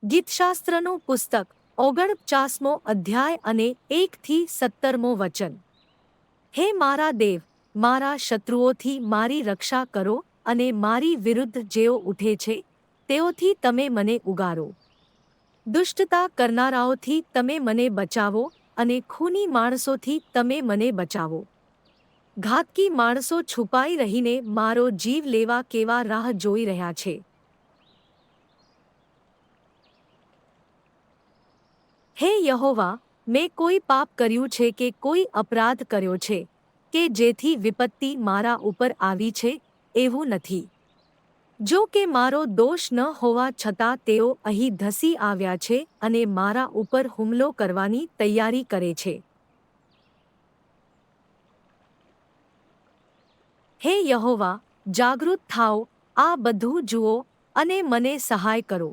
ગીતશાસ્ત્રનું પુસ્તક 49મો અધ્યાય અને 1-17મો વચન. હે મારા દેવ, મારા શત્રુઓથી મારી રક્ષા કરો અને મારી વિરુદ્ધ જેઓ ઉઠે છે તેઓથી તમે મને ઉગારો. દુષ્ટતા કરનારાઓથી તમે મને બચાવો અને ખૂની માણસોથી તમે મને બચાવો. ઘાતકી માણસો છુપાઈ રહીને મારો જીવ લેવા કેવા રાહ જોઈ રહ્યા છે. હે યહોવા, મેં કોઈ પાપ કર્યું છે કે કોઈ અપરાધ કર્યો છે કે જેથી વિપત્તિ મારા ઉપર આવી છે? એવું નથી. જો કે મારો દોષ ન હોવા છતાં તેઓ અહીં ધસી આવ્યા છે અને મારા ઉપર હુમલો કરવાની તૈયારી કરે છે. હે યહોવા, જાગૃત થાઓ, આ બધું જુઓ અને મને સહાય કરો.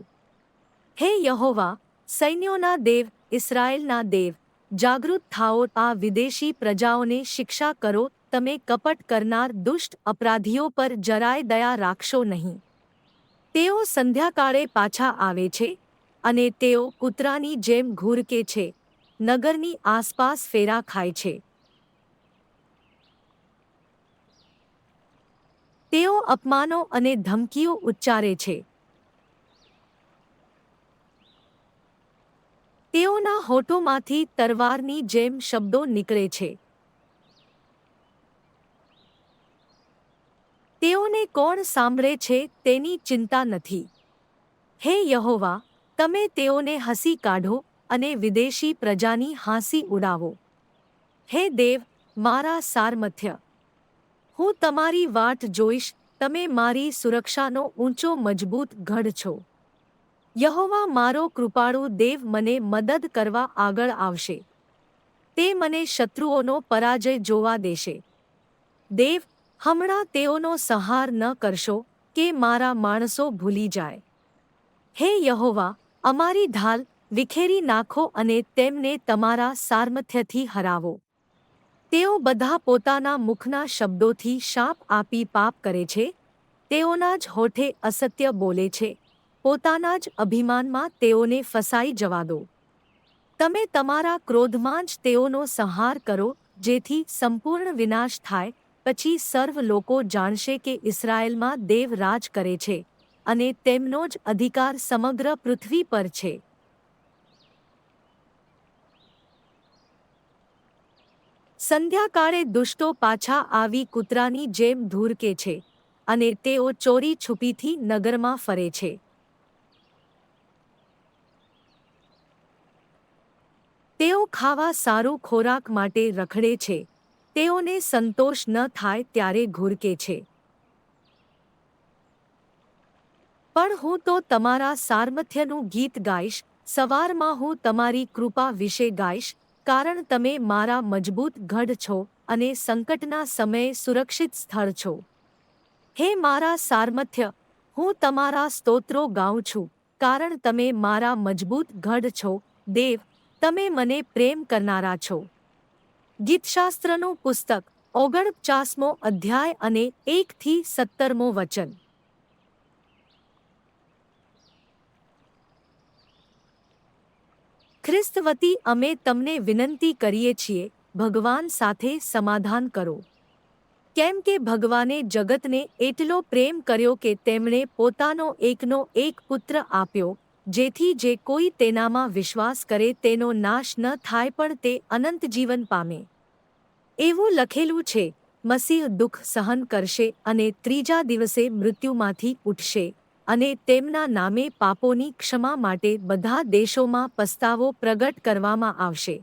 હે યહોવા, સૈન્યોના દેવ, ઇસ્રાએલના દેવ, જાગૃત થાઓ, આ વિદેશી પ્રજાઓને શિક્ષા કરો. તમે કપટ કરનાર દુષ્ટ અપરાધીઓ પર જરાય દયા રાખશો નહીં. તેઓ સંધ્યાકાળે પાછા આવે છે અને તેઓ કૂતરાની જેમ ઘૂરકે છે, નગરની આસપાસ ફેરા ખાય છે. તેઓ અપમાનો અને ધમકીઓ ઉચ્ચારે છે. તેઓના હોઠોમાંથી તરવારની જેમ શબ્દો નીકળે છે. તેઓને કોણ સાંભળે છે તેની ચિંતા નથી. હે યહોવા, તમે તેઓને હસી કાઢો અને વિદેશી પ્રજાની હાંસી ઉડાવો. હે દેવ, મારા સામર્થ્ય, હું તમારી વાટ જોઈશ. તમે મારી સુરક્ષાનો ઊંચો મજબૂત ગઢ છો. યહોવા મારો કૃપાળુ દેવ મને મદદ કરવા આગળ આવશે. તે મને શત્રુઓનો પરાજય જોવા દેશે. દેવ, હમણાં તેઓનો સંહાર ન કરશો કે મારા માણસો ભૂલી જાય. હે યહોવા, અમારી ઢાલ વિખેરી નાખો અને તેમને તમારા સામર્થ્યથી હરાવો. તેઓ બધા પોતાના મુખના શબ્દોથી શાપ આપી પાપ કરે છે. તેઓના જ હોઠે અસત્ય બોલે છે. પોતાના જ અભિમાનમાં તેઓને ફસાઈ જવા દો. તમે તમારા ક્રોધમાં જ તેઓનો સંહાર કરો, જેથી સંપૂર્ણ વિનાશ થાય. પછી સર્વ લોકો જાણશે કે ઇસ્રાએલમાં દેવ રાજ કરે છે અને તેમનો જ અધિકાર સમગ્ર પૃથ્વી પર છે. સંધ્યાકાળે દુષ્ટો પાછા આવી કૂતરાની જેમ ધૂરકે છે અને તેઓ ચોરી છુપીથી નગરમાં ફરે છે. તેઓ ખાવા સારું ખોરાક માટે રખડે છે. તેઓને સંતોષ ન થાય ત્યારે ઘૂરકે છે. પણ હું તો તમારા સામર્થ્યનું ગીત ગાઈશ. સવારમાં હું તમારી કૃપા વિશે ગાઈશ, કારણ તમે મારા મજબૂત ગઢ છો અને સંકટના સમયે સુરક્ષિત સ્થળ છો. હે મારા સામર્થ્ય, હું તમારા સ્તોત્રો ગાઉં છું, કારણ તમે મારા મજબૂત ગઢ છો. દેવ, તમે મને પ્રેમ કરનારા છો. ગીતશાસ્ત્રનું પુસ્તક 49મો અધ્યાય અને 1-17મો વચન. ખ્રિસ્ત વતી અમે તમને વિનંતી કરીએ છીએ, ભગવાન સાથે સમાધાન કરો. કેમ કે ભગવાને જગતને એટલો પ્રેમ કર્યો કે તેમણે પોતાનો એકનો એક પુત્ર આપ્યો, જેથી જે કોઈ તેનામાં વિશ્વાસ કરે તેનો નાશ ન થાય પણ તે અનંત જીવન પામે. એવું લખેલું છે, મસીહ દુઃખ સહન કરશે અને ત્રીજા દિવસે મૃત્યુમાંથી ઉઠશે, અને તેમના નામે પાપોની ક્ષમા માટે બધા દેશોમાં પસ્તાવો પ્રગટ કરવામાં આવશે.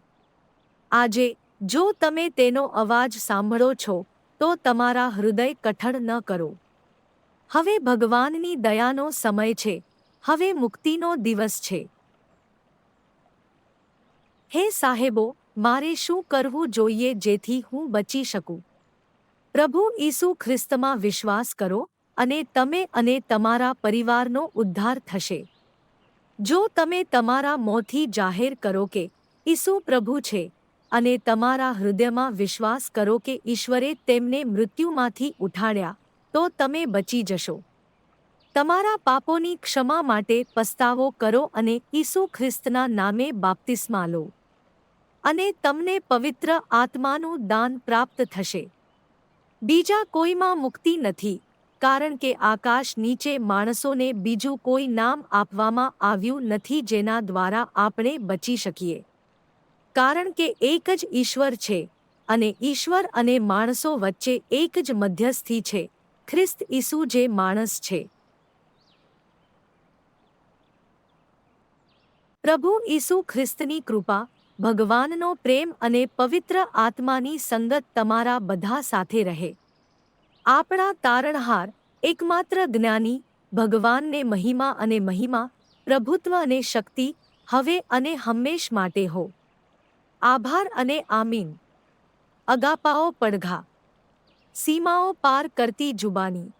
આજે, જો તમે તેનો અવાજ સાંભળો છો, તો તમારા હૃદય કઠણ ન કરો. હવે ભગવાનની દયાનો સમય છે. હવે મુક્તિનો દિવસ છે. હે સાહેબો, મારે શું કરવું જોઈએ જેથી હું બચી શકું? પ્રભુ ઈસુ ખ્રિસ્તમાં વિશ્વાસ કરો અને તમે અને તમારા પરિવારનો ઉદ્ધાર થશે. જો તમે તમારા મોંથી જાહેર કરો કે ઈસુ પ્રભુ છે અને તમારા હૃદયમાં વિશ્વાસ કરો કે ઈશ્વરે તેમને મૃત્યુમાંથી ઉઠાડ્યા, તો તમે બચી જશો. તમારા પાપોની ક્ષમા માટે પસ્તાવો કરો અને ઈસુ ખ્રિસ્તના નામે બાપ્તિસ્મા લો, અને તમને પવિત્ર આત્માનું દાન પ્રાપ્ત થશે. બીજા કોઈમાં મુક્તિ નથી, કારણ કે આકાશ નીચે માણસોને બીજું કોઈ નામ આપવામાં આવ્યું નથી જેના દ્વારા આપણે બચી શકીએ. કારણ કે એક જ ઈશ્વર છે, અને ઈશ્વર અને માણસો વચ્ચે એક જ મધ્યસ્થી છે, ખ્રિસ્ત ઈસુ જે માણસ છે. પ્રભુ ઈસુ ખ્રિસ્તની કૃપા, ભગવાનનો પ્રેમ અને પવિત્ર આત્માની સંગત તમારા બધા સાથે રહે. આપણા તારણહાર, એકમાત્ર જ્ઞાની, ભગવાનને મહિમા અને મહિમા, પ્રભુત્વ અને શક્તિ, હવે અને હંમેશ માટે હો. આભાર અને આમીન. અગાપાઓ પડઘા. સીમાઓ પાર કરતી જુબાની.